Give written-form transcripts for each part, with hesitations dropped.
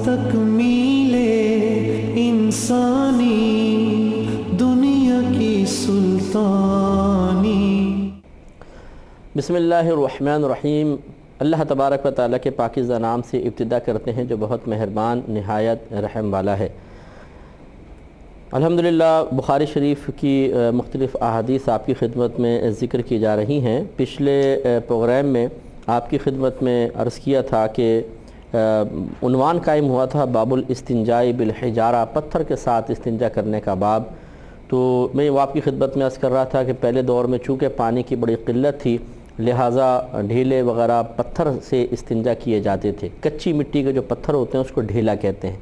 تکمیلِ انسانی دنیا کی سلطانی۔ بسم اللہ الرحمن الرحیم۔ اللہ تبارک و تعالیٰ کے پاکیزہ نام سے ابتدا کرتے ہیں جو بہت مہربان نہایت رحم والا ہے۔ الحمدللہ بخاری شریف کی مختلف احادیث آپ کی خدمت میں ذکر کی جا رہی ہیں۔ پچھلے پروگرام میں آپ کی خدمت میں عرض کیا تھا کہ عنوان قائم ہوا تھا باب الاستنجاء بالحجارہ، پتھر کے ساتھ استنجا کرنے کا باب۔ تو میں وہ آپ کی خدمت میں عرض کر رہا تھا کہ پہلے دور میں چونکہ پانی کی بڑی قلت تھی، لہٰذا ڈھیلے وغیرہ پتھر سے استنجا کیے جاتے تھے۔ کچی مٹی کے جو پتھر ہوتے ہیں اس کو ڈھیلا کہتے ہیں،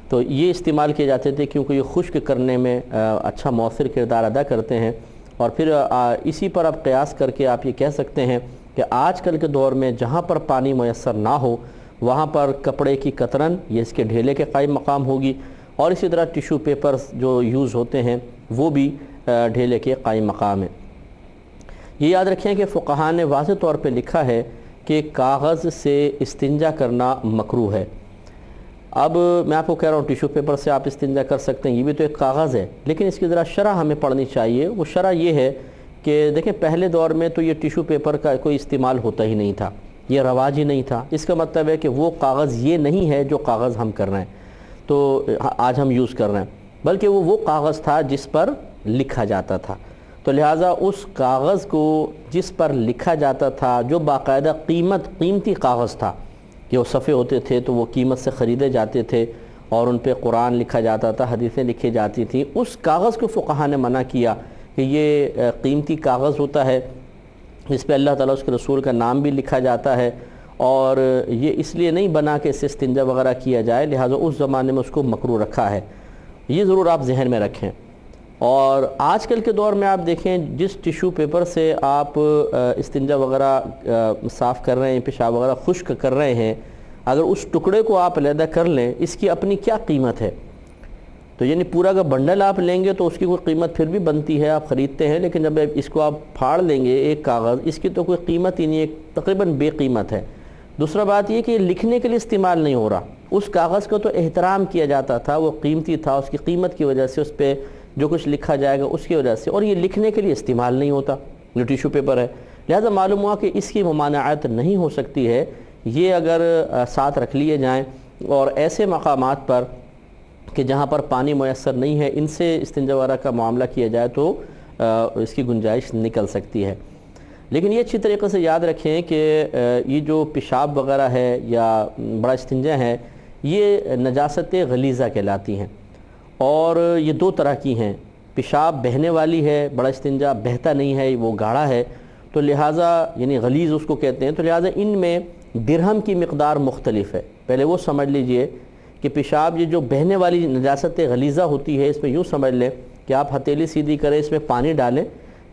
تو یہ استعمال کیے جاتے تھے کیونکہ یہ خشک کرنے میں اچھا مؤثر کردار ادا کرتے ہیں۔ اور پھر اسی پر آپ قیاس کر کے آپ یہ کہہ سکتے ہیں کہ آج کل کے دور میں جہاں پر پانی میسر نہ ہو وہاں پر کپڑے کی کترن یہ اس کے ڈھیلے کے قائم مقام ہوگی، اور اسی طرح ٹیشو پیپرز جو یوز ہوتے ہیں وہ بھی ڈھیلے کے قائم مقام ہیں۔ یہ یاد رکھیں کہ فقہاء نے واضح طور پہ لکھا ہے کہ کاغذ سے استنجا کرنا مکروہ ہے۔ اب میں آپ کو کہہ رہا ہوں ٹیشو پیپر سے آپ استنجا کر سکتے ہیں، یہ بھی تو ایک کاغذ ہے، لیکن اس کی ذرا شرح ہمیں پڑھنی چاہیے۔ وہ شرح یہ ہے کہ دیکھیں پہلے دور میں تو یہ ٹیشو پیپر کا کوئی استعمال ہوتا ہی نہیں تھا، یہ رواج ہی نہیں تھا۔ اس کا مطلب ہے کہ وہ کاغذ یہ نہیں ہے جو کاغذ ہم کر رہے ہیں تو آج ہم یوز کر رہے ہیں، بلکہ وہ کاغذ تھا جس پر لکھا جاتا تھا۔ تو لہٰذا اس کاغذ کو جس پر لکھا جاتا تھا، جو باقاعدہ قیمتی کاغذ تھا، کہ وہ صفحے ہوتے تھے تو وہ قیمت سے خریدے جاتے تھے اور ان پہ قرآن لکھا جاتا تھا، حدیثیں لکھی جاتی تھیں، اس کاغذ کو فقہاء نے منع کیا کہ یہ قیمتی کاغذ ہوتا ہے، اس پہ اللہ تعالیٰ اس کے رسول کا نام بھی لکھا جاتا ہے، اور یہ اس لیے نہیں بنا کہ اس سے استنجا وغیرہ کیا جائے، لہٰذا اس زمانے میں اس کو مکروہ رکھا ہے۔ یہ ضرور آپ ذہن میں رکھیں۔ اور آج کل کے دور میں آپ دیکھیں جس ٹیشو پیپر سے آپ استنجا وغیرہ صاف کر رہے ہیں، پیشاب وغیرہ خشک کر رہے ہیں، اگر اس ٹکڑے کو آپ علیحدہ کر لیں اس کی اپنی کیا قیمت ہے؟ تو یعنی پورا کا بنڈل آپ لیں گے تو اس کی کوئی قیمت پھر بھی بنتی ہے، آپ خریدتے ہیں، لیکن جب اس کو آپ پھاڑ لیں گے ایک کاغذ، اس کی تو کوئی قیمت ہی نہیں ہے، تقریباً بے قیمت ہے۔ دوسرا بات یہ کہ یہ لکھنے کے لیے استعمال نہیں ہو رہا، اس کاغذ کو تو احترام کیا جاتا تھا، وہ قیمتی تھا، اس کی قیمت کی وجہ سے اس پہ جو کچھ لکھا جائے گا اس کی وجہ سے، اور یہ لکھنے کے لیے استعمال نہیں ہوتا جو ٹیشو پیپر ہے، لہذا معلوم ہوا کہ اس کی ممانعت نہیں ہو سکتی ہے۔ یہ اگر ساتھ رکھ لیے جائیں اور ایسے مقامات پر کہ جہاں پر پانی میسر نہیں ہے ان سے استنجا وغیرہ کا معاملہ کیا جائے تو اس کی گنجائش نکل سکتی ہے۔ لیکن یہ اچھی طریقے سے یاد رکھیں کہ یہ جو پیشاب وغیرہ ہے یا بڑا استنجا ہے یہ نجاست غلیظہ کہلاتی ہیں، اور یہ دو طرح کی ہیں۔ پیشاب بہنے والی ہے، بڑا استنجا بہتا نہیں ہے، وہ گاڑھا ہے، تو لہٰذا یعنی غلیظ اس کو کہتے ہیں، تو لہٰذا ان میں درہم کی مقدار مختلف ہے۔ پہلے وہ سمجھ لیجئے کہ پیشاب یہ جو بہنے والی نجاست غلیظہ ہوتی ہے، اس میں یوں سمجھ لیں کہ آپ ہتھیلی سیدھی کریں، اس میں پانی ڈالیں،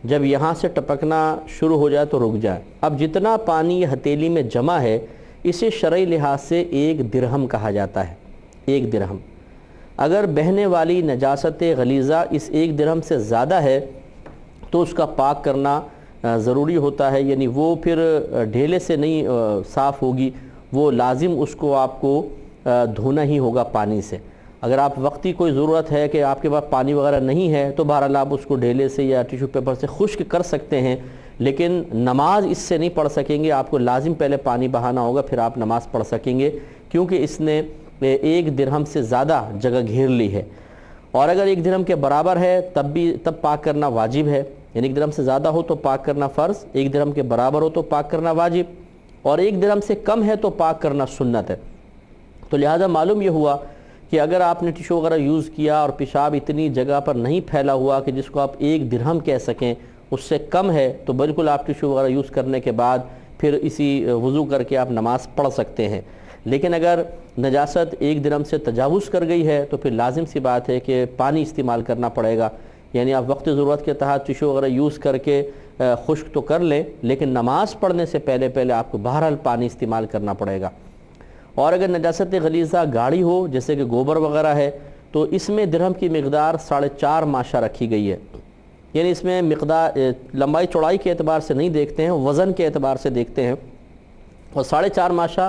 جب یہاں سے ٹپکنا شروع ہو جائے تو رک جائے۔ اب جتنا پانی یہ ہتھیلی میں جمع ہے اسے شرعی لحاظ سے 1 درہم کہا جاتا ہے، 1 درہم۔ اگر بہنے والی نجاست غلیظہ اس 1 درہم سے زیادہ ہے تو اس کا پاک کرنا ضروری ہوتا ہے، یعنی وہ پھر ڈھیلے سے نہیں صاف ہوگی، وہ لازم اس کو آپ کو دھونا ہی ہوگا پانی سے۔ اگر آپ وقتی کوئی ضرورت ہے کہ آپ کے پاس پانی وغیرہ نہیں ہے تو بہرحال آپ اس کو ڈھیلے سے یا ٹیشو پیپر سے خشک کر سکتے ہیں، لیکن نماز اس سے نہیں پڑھ سکیں گے، آپ کو لازم پہلے پانی بہانا ہوگا پھر آپ نماز پڑھ سکیں گے، کیونکہ اس نے 1 درہم سے زیادہ جگہ گھیر لی ہے۔ اور اگر 1 درہم کے برابر ہے تب پاک کرنا واجب ہے، یعنی 1 درہم سے زیادہ ہو تو پاک کرنا فرض، 1 درہم کے برابر ہو تو پاک کرنا واجب، اور 1 درہم سے کم ہے تو پاک کرنا سنت ہے۔ تو لہذا معلوم یہ ہوا کہ اگر آپ نے ٹیشو وغیرہ یوز کیا اور پیشاب اتنی جگہ پر نہیں پھیلا ہوا کہ جس کو آپ 1 درہم کہہ سکیں، اس سے کم ہے، تو بالکل آپ ٹیشو وغیرہ یوز کرنے کے بعد پھر اسی وضو کر کے آپ نماز پڑھ سکتے ہیں۔ لیکن اگر نجاست 1 درہم سے تجاوز کر گئی ہے تو پھر لازم سی بات ہے کہ پانی استعمال کرنا پڑے گا، یعنی آپ وقت ضرورت کے تحت ٹیشو وغیرہ یوز کر کے خشک تو کر لیں، لیکن نماز پڑھنے سے پہلے آپ کو بہرحال پانی استعمال کرنا پڑے گا۔ اور اگر نجاست غلیظہ گاڑھی ہو جیسے کہ گوبر وغیرہ ہے تو اس میں درہم کی مقدار 4.5 ماشا رکھی گئی ہے، یعنی اس میں مقدار لمبائی چوڑائی کے اعتبار سے نہیں دیکھتے ہیں، وزن کے اعتبار سے دیکھتے ہیں، اور 4.5 ماشا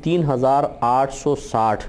3860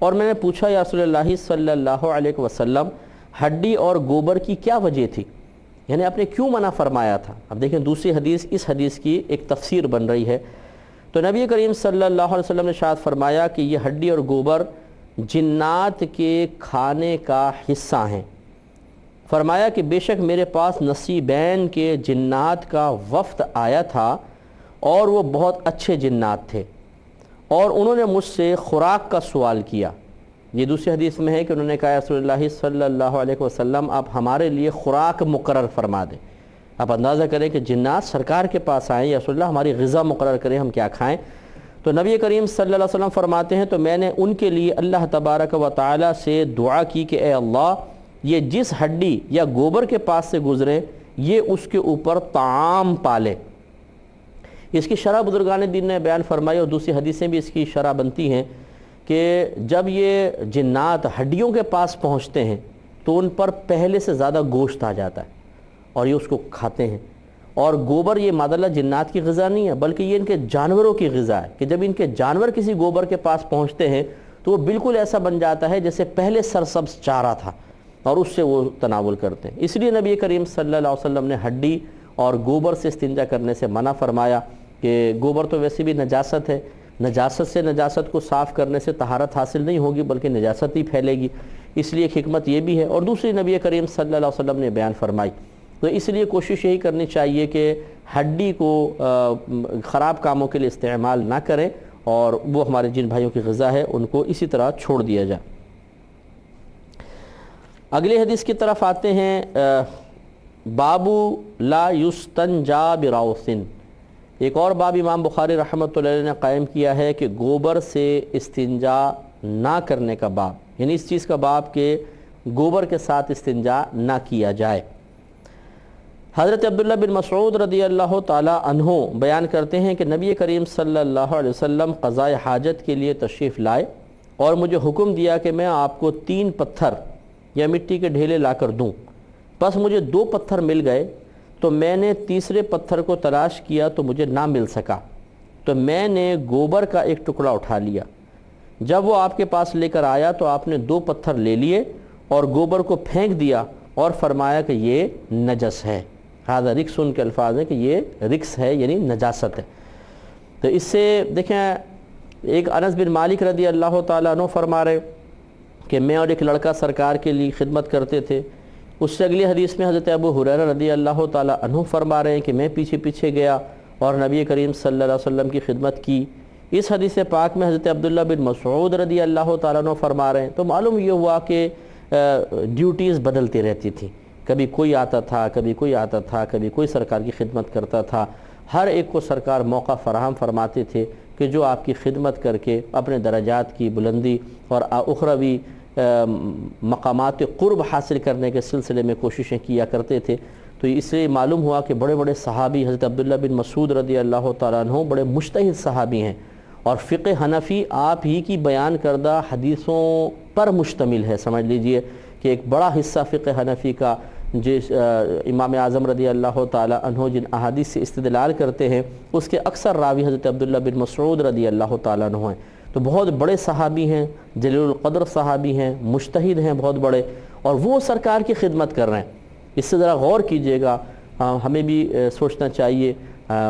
اور میں نے پوچھا یا رسول اللہ صلی اللہ علیہ وسلم ہڈی اور گوبر کی کیا وجہ تھی، یعنی آپ نے کیوں منع فرمایا تھا؟ اب دیکھیں دوسری حدیث اس حدیث کی ایک تفسیر بن رہی ہے۔ تو نبی کریم صلی اللہ علیہ وسلم نے ارشاد فرمایا کہ یہ ہڈی اور گوبر جنات کے کھانے کا حصہ ہیں۔ فرمایا کہ بے شک میرے پاس نصیبین کے جنات کا وفد آیا تھا اور وہ بہت اچھے جنات تھے، اور انہوں نے مجھ سے خوراک کا سوال کیا۔ یہ دوسری حدیث میں ہے کہ انہوں نے کہا رسول اللہ صلی اللہ علیہ وسلم آپ ہمارے لیے خوراک مقرر فرما دیں۔ آپ اندازہ کریں کہ جنات سرکار کے پاس آئیں، یا رسول اللہ ہماری غذا مقرر کریں، ہم کیا کھائیں؟ تو نبی کریم صلی اللہ علیہ وسلم فرماتے ہیں تو میں نے ان کے لیے اللہ تبارک و تعالی سے دعا کی کہ اے اللہ یہ جس ہڈی یا گوبر کے پاس سے گزرے یہ اس کے اوپر طعام پالے۔ اس کی شرح بزرگان دین نے بیان فرمائی، اور دوسری حدیثیں بھی اس کی شرح بنتی ہیں کہ جب یہ جنات ہڈیوں کے پاس پہنچتے ہیں تو ان پر پہلے سے زیادہ گوشت آ جاتا ہے اور یہ اس کو کھاتے ہیں۔ اور گوبر یہ مادہ جنات کی غذا نہیں ہے بلکہ یہ ان کے جانوروں کی غذا ہے، کہ جب ان کے جانور کسی گوبر کے پاس پہنچتے ہیں تو وہ بالکل ایسا بن جاتا ہے جیسے پہلے سرسبز چارہ تھا، اور اس سے وہ تناول کرتے ہیں۔ اس لیے نبی کریم صلی اللہ علیہ وسلم نے ہڈی اور گوبر سے استنجا کرنے سے منع فرمایا کہ گوبر تو ویسے بھی نجاست ہے، نجاست سے نجاست کو صاف کرنے سے طہارت حاصل نہیں ہوگی بلکہ نجاست ہی پھیلے گی، اس لیے ایک حکمت یہ بھی ہے۔ اور دوسری نبی کریم صلی اللہ علیہ وسلم نے بیان فرمائی، تو اس لیے کوشش یہی کرنی چاہیے کہ ہڈی کو خراب کاموں کے لیے استعمال نہ کریں، اور وہ ہمارے جن بھائیوں کی غذا ہے ان کو اسی طرح چھوڑ دیا جائے۔ اگلی حدیث کی طرف آتے ہیں، بابو لا یستنجا براوثن۔ ایک اور باب امام بخاری رحمۃ اللہ علیہ نے قائم کیا ہے کہ گوبر سے استنجا نہ کرنے کا باب، یعنی اس چیز کا باب کہ گوبر کے ساتھ استنجا نہ کیا جائے۔ حضرت عبداللہ بن مسعود رضی اللہ تعالی عنہ بیان کرتے ہیں کہ نبی کریم صلی اللہ علیہ وسلم قضاء حاجت کے لیے تشریف لائے اور مجھے حکم دیا کہ میں آپ کو 3 پتھر یا مٹی کے ڈھیلے لا کر دوں۔ بس مجھے 2 پتھر مل گئے تو میں نے تیسرے پتھر کو تلاش کیا تو مجھے نہ مل سکا، تو میں نے گوبر کا ایک ٹکڑا اٹھا لیا۔ جب وہ آپ کے پاس لے کر آیا تو آپ نے 2 پتھر لے لیے اور گوبر کو پھینک دیا اور فرمایا کہ یہ نجس ہے۔ ہذا رکس ان کے الفاظ ہیں کہ یہ رکس ہے، یعنی نجاست ہے۔ تو اس سے دیکھیں ایک انس بن مالک رضی اللہ تعالیٰ عنہ فرما رہے کہ میں اور ایک لڑکا سرکار کے لیے خدمت کرتے تھے۔ اس سے اگلی حدیث میں حضرت ابو ہریرہ رضی اللہ تعالیٰ عنہ فرما رہے ہیں کہ میں پیچھے پیچھے گیا اور نبی کریم صلی اللہ علیہ وسلم کی خدمت کی۔ اس حدیث پاک میں حضرت عبداللہ بن مسعود رضی اللہ تعالیٰ عنہ فرما رہے ہیں، تو معلوم یہ ہوا کہ ڈیوٹیز بدلتی رہتی تھیں، کبھی کوئی آتا تھا، کبھی کوئی آتا تھا، کبھی کوئی سرکار کی خدمت کرتا تھا۔ ہر ایک کو سرکار موقع فراہم فرماتے تھے کہ جو آپ کی خدمت کر کے اپنے درجات کی بلندی اور اخروی مقامات قرب حاصل کرنے کے سلسلے میں کوششیں کیا کرتے تھے۔ تو اس سے معلوم ہوا کہ بڑے بڑے صحابی حضرت عبداللہ بن مسعود رضی اللہ تعالیٰ عنہ بڑے مجتہد صحابی ہیں، اور فقہ حنفی آپ ہی کی بیان کردہ حدیثوں پر مشتمل ہے۔ سمجھ لیجئے کہ ایک بڑا حصہ فقہ حنفی کا جس امام اعظم رضی اللہ تعالیٰ عنہ جن احادیث سے استدلال کرتے ہیں اس کے اکثر راوی حضرت عبداللہ بن مسعود رضی اللہ تعالیٰ عنہ ہیں۔ تو بہت بڑے صحابی ہیں، جلیل القدر صحابی ہیں، مجتہد ہیں بہت بڑے، اور وہ سرکار کی خدمت کر رہے ہیں۔ اس سے ذرا غور کیجئے گا، ہمیں بھی سوچنا چاہیے،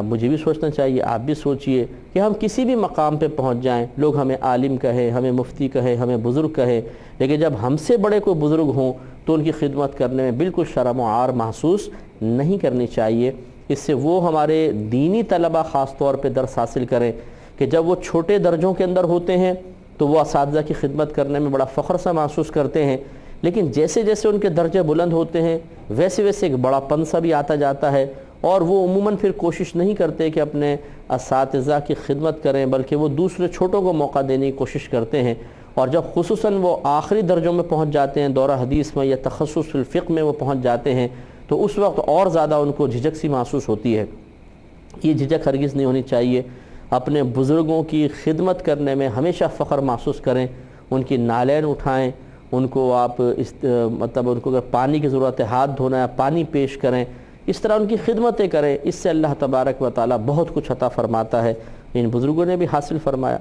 مجھے بھی سوچنا چاہیے، آپ بھی سوچئے کہ ہم کسی بھی مقام پہ پہنچ جائیں، لوگ ہمیں عالم کہیں، ہمیں مفتی کہیں، ہمیں بزرگ کہیں، لیکن جب ہم سے بڑے کوئی بزرگ ہوں تو ان کی خدمت کرنے میں بالکل شرم و عار محسوس نہیں کرنی چاہیے۔ اس سے وہ ہمارے دینی طلبہ خاص طور پہ درس حاصل کریں کہ جب وہ چھوٹے درجوں کے اندر ہوتے ہیں تو وہ اساتذہ کی خدمت کرنے میں بڑا فخر سا محسوس کرتے ہیں، لیکن جیسے جیسے ان کے درجے بلند ہوتے ہیں ویسے ویسے ایک بڑا پن سا بھی آتا جاتا ہے، اور وہ عموماً پھر کوشش نہیں کرتے کہ اپنے اساتذہ کی خدمت کریں، بلکہ وہ دوسرے چھوٹوں کو موقع دینے کی کوشش کرتے ہیں۔ اور جب خصوصاً وہ آخری درجوں میں پہنچ جاتے ہیں، دورہ حدیث میں یا تخصص الفقہ میں وہ پہنچ جاتے ہیں، تو اس وقت اور زیادہ ان کو جھجک سی محسوس ہوتی ہے۔ یہ جھجک ہرگز نہیں ہونی چاہیے۔ اپنے بزرگوں کی خدمت کرنے میں ہمیشہ فخر محسوس کریں، ان کی نالین اٹھائیں، ان کو آپ مطلب ان کو اگر پانی کی ضرورت ہے ہاتھ دھونا ہے پانی پیش کریں، اس طرح ان کی خدمتیں کریں۔ اس سے اللہ تبارک و تعالی بہت کچھ عطا فرماتا ہے، ان بزرگوں نے بھی حاصل فرمایا۔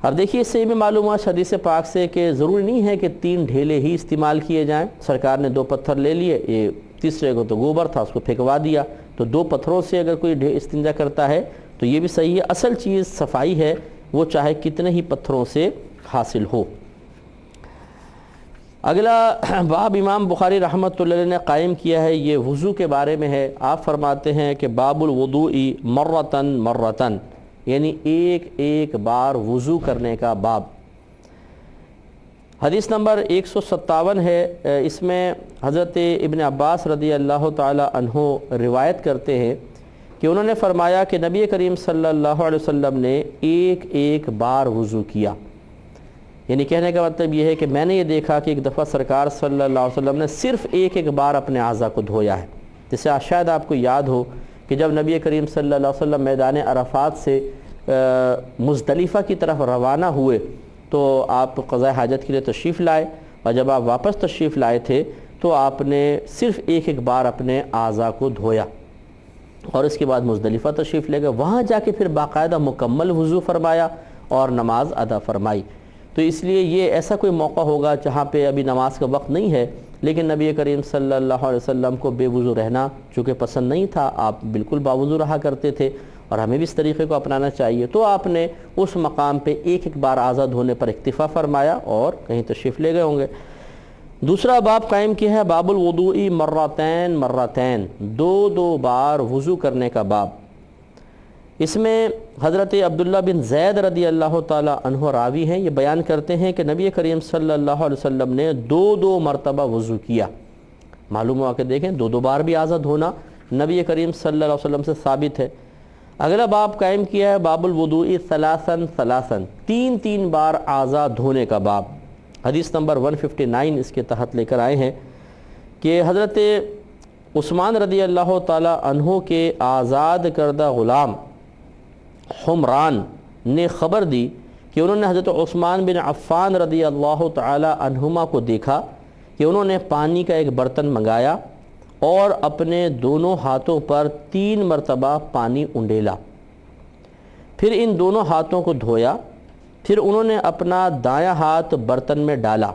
اب دیکھیے اس سے یہ بھی معلوم ہوا حدیث پاک سے کہ ضروری نہیں ہے کہ 3 ڈھیلے ہی استعمال کیے جائیں۔ سرکار نے 2 پتھر لے لیے، یہ تیسرے کو تو گوبر تھا اس کو پھینکوا دیا، تو 2 پتھروں سے اگر کوئی استنجا کرتا ہے تو یہ بھی صحیح ہے۔ اصل چیز صفائی ہے، وہ چاہے کتنے ہی پتھروں سے حاصل ہو۔ اگلا باب امام بخاری رحمۃ اللہ علیہ نے قائم کیا ہے، یہ وضو کے بارے میں ہے۔ آپ فرماتے ہیں کہ باب الوضوء مرتن مرتن، یعنی ایک بار وضو کرنے کا باب۔ حدیث نمبر 157 ہے، اس میں حضرت ابن عباس رضی اللہ تعالی عنہ روایت کرتے ہیں کہ انہوں نے فرمایا کہ نبی کریم صلی اللہ علیہ وسلم نے ایک بار وضو کیا۔ یعنی کہنے کا مطلب یہ ہے کہ میں نے یہ دیکھا کہ ایک دفعہ سرکار صلی اللہ علیہ وسلم نے صرف ایک بار اپنے اعضاء کو دھویا ہے۔ جسے شاید آپ کو یاد ہو کہ جب نبی کریم صلی اللہ علیہ وسلم میدان عرفات سے مزدلفہ کی طرف روانہ ہوئے تو آپ قضاء حاجت کے لیے تشریف لائے، اور جب آپ واپس تشریف لائے تھے تو آپ نے صرف ایک بار اپنے اعضاء کو دھویا، اور اس کے بعد مزدلفہ تشریف لے گئے، وہاں جا کے پھر باقاعدہ مکمل وضو فرمایا اور نماز ادا فرمائی۔ تو اس لیے یہ ایسا کوئی موقع ہوگا جہاں پہ ابھی نماز کا وقت نہیں ہے، لیکن نبی کریم صلی اللہ علیہ وسلم کو بے وضو رہنا چونکہ پسند نہیں تھا، آپ بالکل باوضو رہا کرتے تھے، اور ہمیں بھی اس طریقے کو اپنانا چاہیے۔ تو آپ نے اس مقام پہ ایک بار اعضاء دھونے پر اکتفا فرمایا اور کہیں تشریف لے گئے ہوں گے۔ دوسرا باب قائم کیا ہے، باب الوضوء مرتین مرتین، 2 بار وضو کرنے کا باب۔ اس میں حضرت عبداللہ بن زید رضی اللہ تعالی عنہ راوی ہیں، یہ بیان کرتے ہیں کہ نبی کریم صلی اللہ علیہ وسلم نے 2 مرتبہ وضو کیا۔ معلوم ہوا کہ دیکھیں 2 بار بھی اعضاء دھونا نبی کریم صلی اللہ علیہ وسلم سے ثابت ہے۔ اگلا باب قائم کیا ہے، باب الوضوء ثلاثاً ثلاثاً، 3 بار اعضاء دھونے کا باب۔ حدیث نمبر 159 اس کے تحت لے کر آئے ہیں کہ حضرت عثمان رضی اللہ تعالی عنہ کے آزاد کردہ غلام حمران نے خبر دی کہ انہوں نے حضرت عثمان بن عفان رضی اللہ تعالی عنہما کو دیکھا کہ انہوں نے پانی کا ایک برتن منگایا اور اپنے دونوں ہاتھوں پر 3 مرتبہ پانی انڈیلا، پھر ان دونوں ہاتھوں کو دھویا، پھر انہوں نے اپنا دایاں ہاتھ برتن میں ڈالا،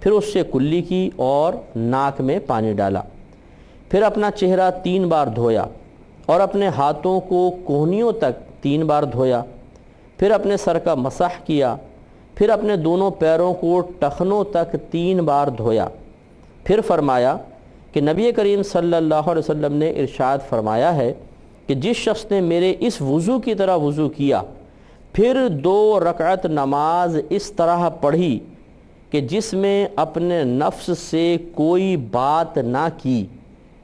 پھر اس سے کلی کی اور ناک میں پانی ڈالا، پھر اپنا چہرہ 3 بار دھویا اور اپنے ہاتھوں کو کوہنیوں تک 3 بار دھویا، پھر اپنے سر کا مسح کیا، پھر اپنے دونوں پیروں کو ٹخنوں تک 3 بار دھویا۔ پھر فرمایا کہ نبی کریم صلی اللہ علیہ وسلم نے ارشاد فرمایا ہے کہ جس شخص نے میرے اس وضو کی طرح وضو کیا، پھر 2 رکعت نماز اس طرح پڑھی کہ جس میں اپنے نفس سے کوئی بات نہ کی،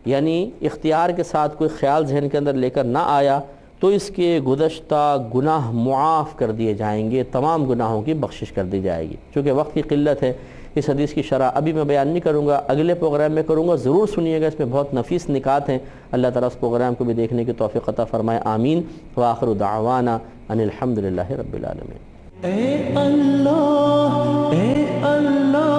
یعنی اختیار کے ساتھ کوئی خیال ذہن کے اندر لے کر نہ آیا، تو اس کے گزشتہ گناہ معاف کر دیے جائیں گے، تمام گناہوں کی بخشش کر دی جائے گی۔ چونکہ وقت کی قلت ہے، اس حدیث کی شرح ابھی میں بیان نہیں کروں گا، اگلے پروگرام میں کروں گا، ضرور سنیے گا، اس میں بہت نفیس نکات ہیں۔ اللہ تعالیٰ اس پروگرام کو بھی دیکھنے کی توفیق عطا فرمائے، آمین۔ وآخر دعوانا ان الحمدللہ رب العالمین۔ اے اللہ، اے اللہ